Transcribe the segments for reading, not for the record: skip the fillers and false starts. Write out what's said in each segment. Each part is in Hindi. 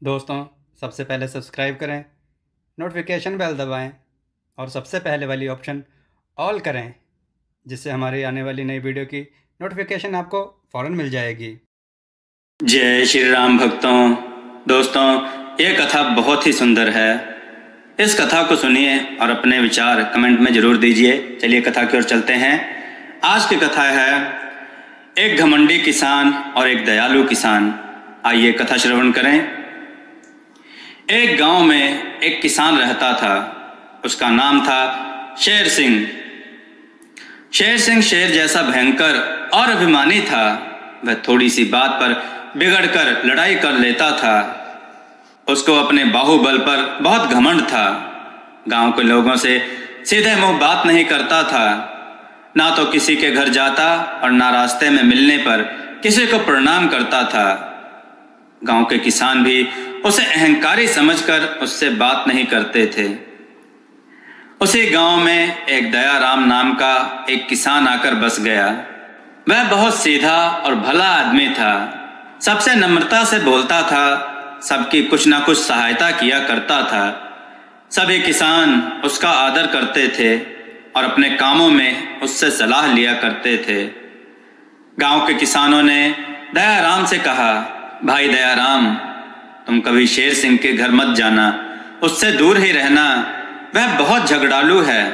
दोस्तों, सबसे पहले सब्सक्राइब करें, नोटिफिकेशन बेल दबाएं और सबसे पहले वाली ऑप्शन ऑल करें, जिससे हमारी आने वाली नई वीडियो की नोटिफिकेशन आपको फ़ौरन मिल जाएगी। जय श्री राम भक्तों। दोस्तों, ये कथा बहुत ही सुंदर है। इस कथा को सुनिए और अपने विचार कमेंट में जरूर दीजिए। चलिए कथा की ओर चलते हैं। आज की कथा है एक घमंडी किसान और एक दयालु किसान। आइए कथा श्रवण करें। एक गांव में एक किसान रहता था। उसका नाम था शेर सिंह। शेर सिंह शेर जैसा भयंकर और अभिमानी था। वह थोड़ी सी बात पर बिगड़कर लड़ाई कर लेता था। उसको अपने बाहुबल पर बहुत घमंड था। गांव के लोगों से सीधे मुंह बात नहीं करता था। ना तो किसी के घर जाता और ना रास्ते में मिलने पर किसी को प्रणाम करता था। गांव के किसान भी उसे अहंकारी समझकर उससे बात नहीं करते थे। उसी गांव में एक दयाराम नाम का एक किसान आकर बस गया। वह बहुत सीधा और भला आदमी था। सबसे नम्रता से बोलता था। सबकी कुछ ना कुछ सहायता किया करता था। सभी किसान उसका आदर करते थे और अपने कामों में उससे सलाह लिया करते थे। गांव के किसानों ने दयाराम से कहा, भाई दयाराम, तुम कभी शेर सिंह के घर मत जाना, उससे दूर ही रहना। वह बहुत झगड़ालू है।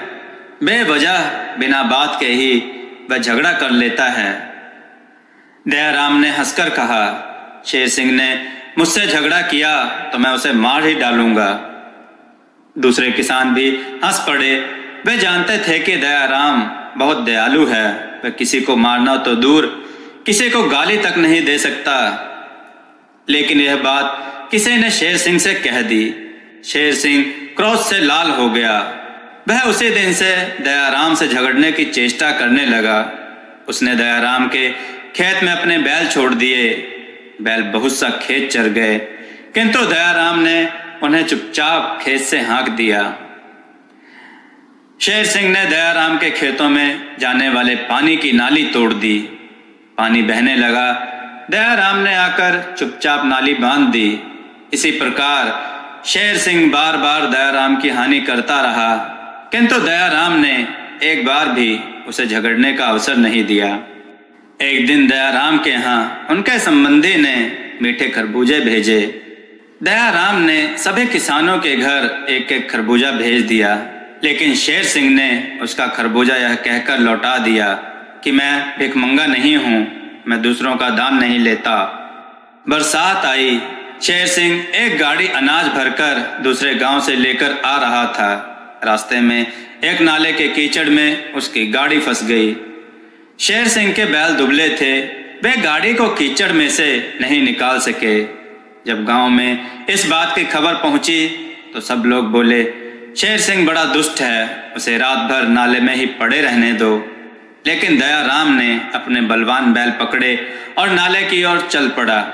बेवजह बिना बात के ही वह झगड़ा कर लेता है। दयाराम ने हंसकर कहा, शेर सिंह ने मुझसे झगड़ा किया तो मैं उसे मार ही डालूंगा। दूसरे किसान भी हंस पड़े। वे जानते थे कि दयाराम बहुत दयालु है। वह किसी को मारना तो दूर, किसी को गाली तक नहीं दे सकता। लेकिन यह बात किसी ने शेर सिंह से कह दी। शेर सिंह क्रोध से लाल हो गया। वह उसी दिन से दयाराम से झगड़ने की चेष्टा करने लगा। उसने दयाराम के खेत में अपने बैल छोड़ दिए। बैल बहुत सा खेत चर गए, किंतु दयाराम ने उन्हें चुपचाप खेत से हाँक दिया। शेर सिंह ने दयाराम के खेतों में जाने वाले पानी की नाली तोड़ दी। पानी बहने लगा। दयाराम ने आकर चुपचाप नाली बांध दी। इसी प्रकार शेर सिंह बार बार दयाराम की हानि करता रहा, किंतु दयाराम ने एक बार भी उसे झगड़ने का अवसर नहीं दिया। एक दिन दयाराम के यहाँ उनके संबंधी ने मीठे खरबूजे भेजे। दयाराम ने सभी किसानों के घर एक एक खरबूजा भेज दिया, लेकिन शेर सिंह ने उसका खरबूजा यह कहकर लौटा दिया कि मैं भिखमंगा नहीं हूँ, मैं दूसरों का दान नहीं लेता। बरसात आई। शेर सिंह एक गाड़ी अनाज भरकर दूसरे गांव से लेकर आ रहा था। रास्ते में एक नाले के कीचड़ में उसकी गाड़ी फंस गई। शेर सिंह के बैल दुबले थे। वे गाड़ी को कीचड़ में से नहीं निकाल सके। जब गांव में इस बात की खबर पहुंची तो सब लोग बोले, शेर सिंह बड़ा दुष्ट है, उसे रात भर नाले में ही पड़े रहने दो। लेकिन दयाराम ने अपने बलवान बैल पकड़े और नाले की ओर चल पड़ा।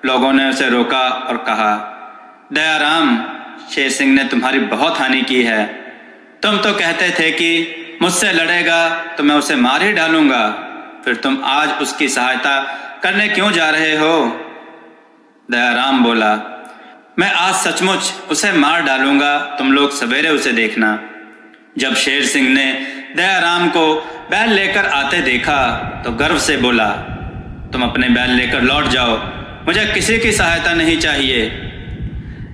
लोगों ने उसे रोका और कहा, दयाराम, शेर सिंह ने तुम्हारी बहुत हानि की है। तुम तो कहते थे कि मुझसे लड़ेगा तो मैं उसे मार ही डालूंगा, फिर तुम आज उसकी सहायता करने क्यों जा रहे हो? दयाराम बोला, मैं आज सचमुच उसे मार डालूंगा, तुम लोग सवेरे उसे देखना। जब शेर सिंह ने दयाराम को बैल लेकर आते देखा तो गर्व से बोला, तुम अपने बैल लेकर लौट जाओ, मुझे किसी की सहायता नहीं चाहिए।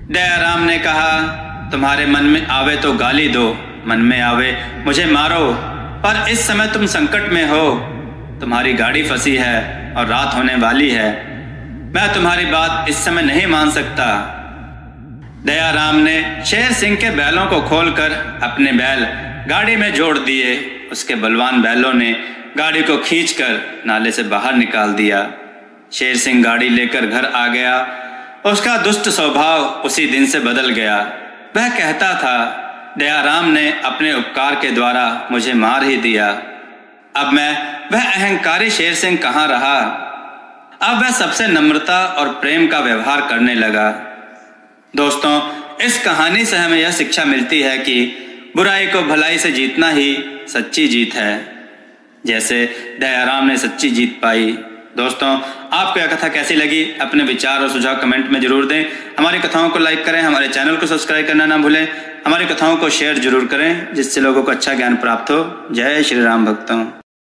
दयाराम ने कहा, तुम्हारे मन में आवे तो गाली दो, मन में आवे मुझे मारो, पर इस समय तुम संकट में हो। तुम्हारी गाड़ी फंसी है और रात होने वाली है। मैं तुम्हारी बात इस समय नहीं मान सकता। दयाराम ने शेर सिंह के बैलों को खोलकर अपने बैल गाड़ी में जोड़ दिए। उसके बलवान बैलों ने गाड़ी को खींचकर नाले से बाहर निकाल दिया। शेर सिंह गाड़ी लेकर घर आ गया। उसका दुष्ट स्वभाव उसी दिन से बदल गया। वह कहता था, दयाराम ने अपने उपकार के द्वारा मुझे मार ही दिया। अब वह अहंकारी शेर सिंह कहाँ रहा। अब वह सबसे नम्रता और प्रेम का व्यवहार करने लगा। दोस्तों, इस कहानी से हमें यह शिक्षा मिलती है कि बुराई को भलाई से जीतना ही सच्ची जीत है। जैसे दयाराम ने सच्ची जीत पाई, दोस्तों, आपको यह कथा कैसी लगी अपने विचार और सुझाव कमेंट में जरूर दें। हमारी कथाओं को लाइक करें, हमारे चैनल को सब्सक्राइब करना ना भूलें। हमारी कथाओं को शेयर जरूर करें जिससे लोगों को अच्छा ज्ञान प्राप्त हो। जय श्री राम भक्तों।